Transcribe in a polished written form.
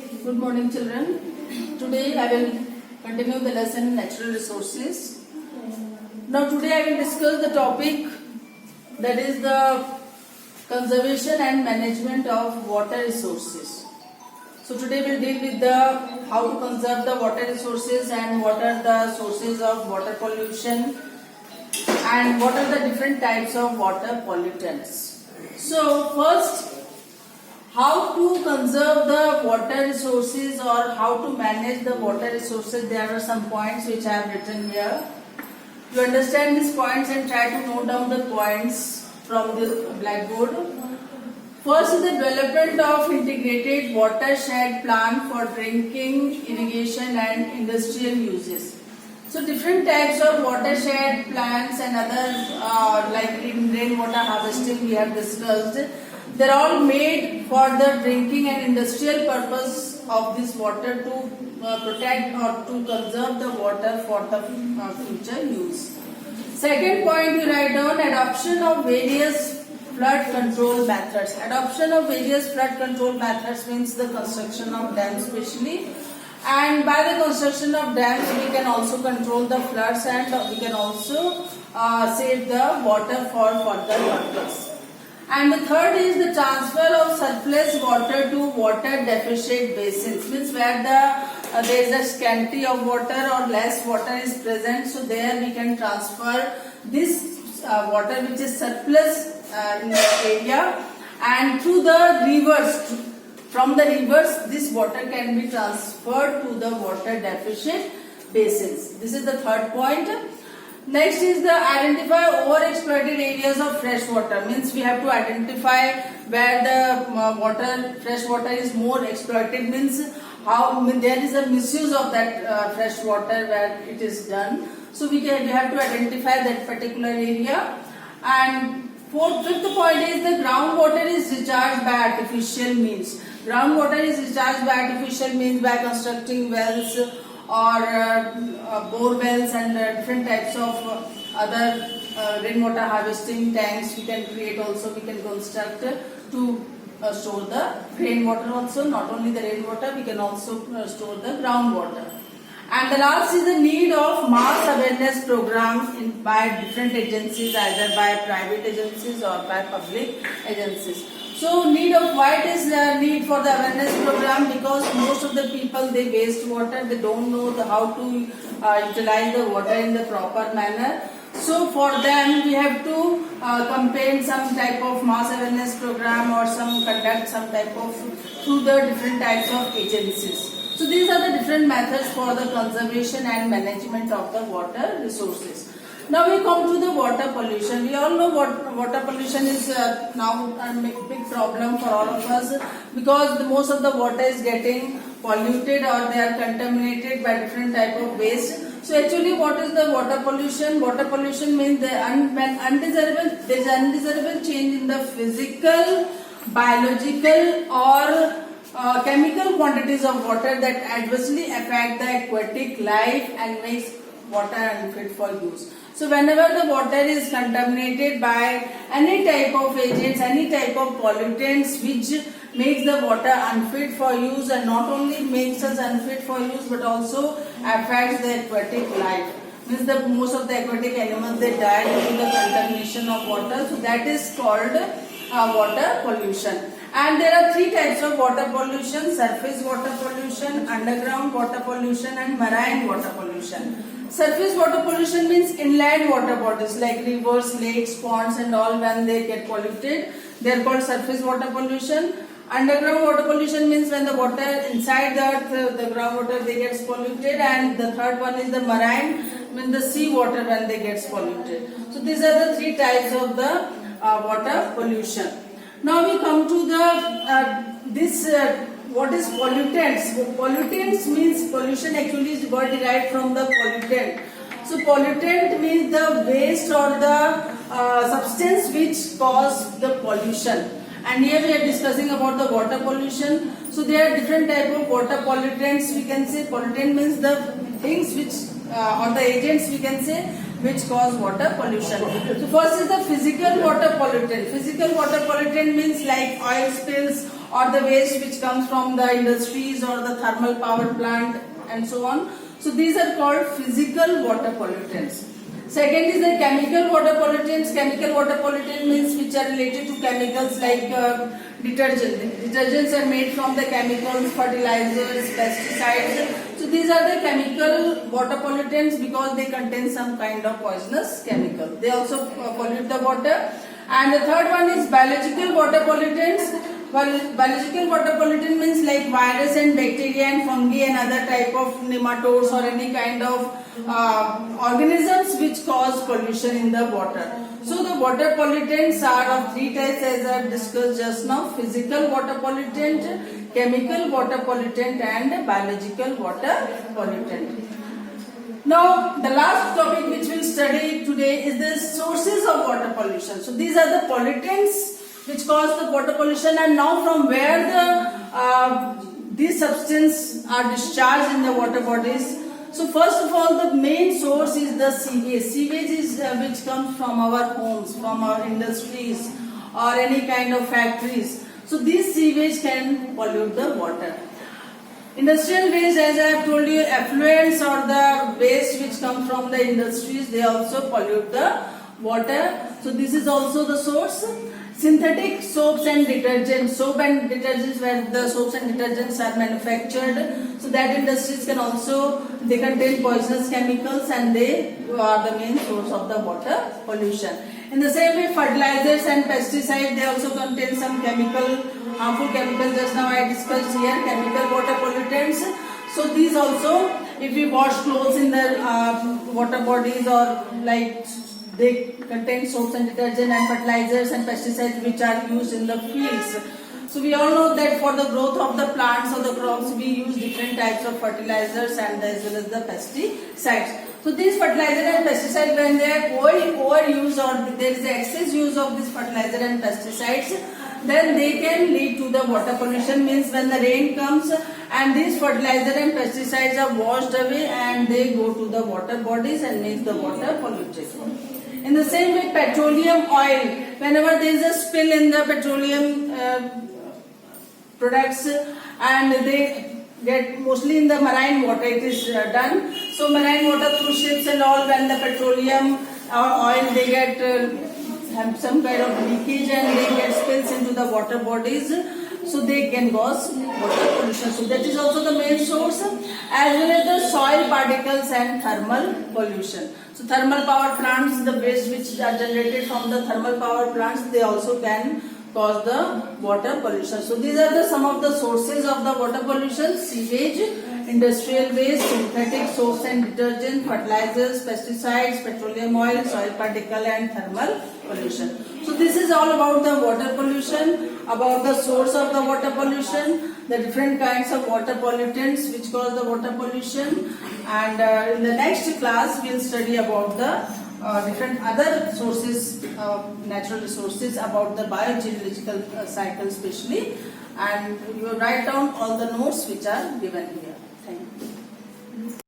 Good morning, children. Today I will continue the lesson natural resources. Now today I will discuss the topic that is the conservation and management of water resources. So today we will deal with the how to conserve the water resources and what are the sources of water pollution and what are the different types of water pollutants. So first, how to conserve the water resources or how to manage the water resources. There are some points which I have written here. You understand these points and try to note down the points from the blackboard. First is the development of integrated watershed plan for drinking, irrigation and industrial uses. So different types of watershed plans and other like in rainwater harvesting we have discussed. They are all made for the drinking and industrial purpose of this water to protect or to conserve the water for the future use. Second point you write down, adoption of various flood control methods. Adoption of various flood control methods means the construction of dams especially. And by the construction of dams we can also control the floods and we can also save the water for further purpose. And the third is the transfer of surplus water to water deficit basins, means where there is a scarcity of water or less water is present, so there we can transfer this water which is surplus in the area, and through the rivers, from the rivers this water can be transferred to the water deficit basins. This is the third point. Next is the identify overexploited areas of fresh water, means we have to identify where the fresh water is more exploited, means how there is a misuse of that fresh water where it is done. So we have to identify that particular area. And fifth point is the groundwater is recharged by artificial means. Groundwater is recharged by artificial means by constructing wells or bore wells and different types of other rainwater harvesting tanks we can create also, we can construct to store the rainwater also. Not only the rainwater, we can also store the groundwater. And the last is the need of mass awareness program by different agencies, either by private agencies or by public agencies. So why it is need for the awareness program, because most of the people they waste water, they don't know how to utilize the water in the proper manner. So for them we have to campaign some type of mass awareness program or conduct some type of through the different types of agencies. So these are the different methods for the conservation and management of the water resources. Now we come to the water pollution. We all know water pollution is now a big problem for all of us, because most of the water is getting polluted or they are contaminated by different type of waste. So actually what is the water pollution? Water pollution means when there is undesirable change in the physical, biological or chemical quantities of water that adversely affect the aquatic life and makes water unfit for use. So whenever the water is contaminated by any type of agents, any type of pollutants which makes the water unfit for use, and not only makes us unfit for use but also affects the aquatic life, means most of the aquatic animals they die due to the contamination of water. So that is called water pollution. And there are three types of water pollution: surface water pollution, underground water pollution and marine water pollution. Surface water pollution means inland water bodies like rivers, lakes, ponds and all. When they get polluted, they are called surface water pollution. Underground water pollution means when the water inside the earth, the groundwater they gets polluted. And the third one is the marine, means the sea water when they gets polluted. So these are the three types of the water pollution. Now we come to the what is pollutants? Pollutants means pollution actually is got derived from the pollutant. So pollutant means the waste or the substance which cause the pollution. And here we are discussing about the water pollution. So there are different type of water pollutants. We can say pollutant means the things which or the agents we can say which cause water pollution. So first is the physical water pollutant. Physical water pollutant means like oil spills or the waste which comes from the industries or the thermal power plant and so on. So these are called physical water pollutants. Second is the chemical water pollutants. Chemical water pollutant means which are related to chemicals like detergent. Detergents are made from the chemicals, fertilizers, pesticides. So these are the chemical water pollutants because they contain some kind of poisonous chemical. They also pollute the water. And the third one is biological water pollutants. Biological water pollutant means like virus and bacteria and fungi and other type of nematodes or any kind of organisms which cause pollution in the water. So the water pollutants are of three types as I have discussed just now: physical water pollutant, chemical water pollutant and biological water pollutant. Now the last topic which we'll study today is the sources of water pollution. So these are the pollutants which cause the water pollution, and now from where these substances are discharged in the water bodies. So first of all, the main source is the sewage. Sewage is which comes from our homes, from our industries or any kind of factories. So these sewage can pollute the water. Industrial waste, as I have told you, effluents or the waste which come from the industries, they also pollute the water. So this is also the source. Synthetic soaps and detergents. Soap and detergents, where the soaps and detergents are manufactured. So that industries can also, they contain poisonous chemicals and they are the main source of the water pollution. In the same way, fertilizers and pesticides, they also contain some harmful chemicals. Just now I discussed here, chemical water pollutants. So these also, if we wash clothes in the water bodies or like they contain soaps and detergent and fertilizers and pesticides which are used in the fields. So we all know that for the growth of the plants or the crops we use different types of fertilizers and as well as the pesticides. So these fertilizers and pesticides, when they are overused or there is excess use of this fertilizer and pesticides, then they can lead to the water pollution. Means when the rain comes and these fertilizer and pesticides are washed away and they go to the water bodies and make the water polluted. In the same way, petroleum oil, whenever there is a spill in the petroleum products and they get mostly in the marine water, it is done. So marine water through ships and all, when the petroleum or oil, they get have some kind of leakage and they get spills into the water bodies. So they can cause water pollution. So that is also the main source, as well as the soil particles and thermal pollution. So thermal power plants, the waste which are generated from the thermal power plants, they also can cause the water pollution. So these are some of the sources of the water pollution: sewage, industrial waste, synthetic soaps and detergent, fertilizers, pesticides, petroleum oil, soil particle and thermal pollution. So this is all about the water pollution, about the source of the water pollution, the different kinds of water pollutants which cause the water pollution, and in the next class we will study about the different other sources of natural resources, about the biogeological cycle especially, and you write down all the notes which are given here.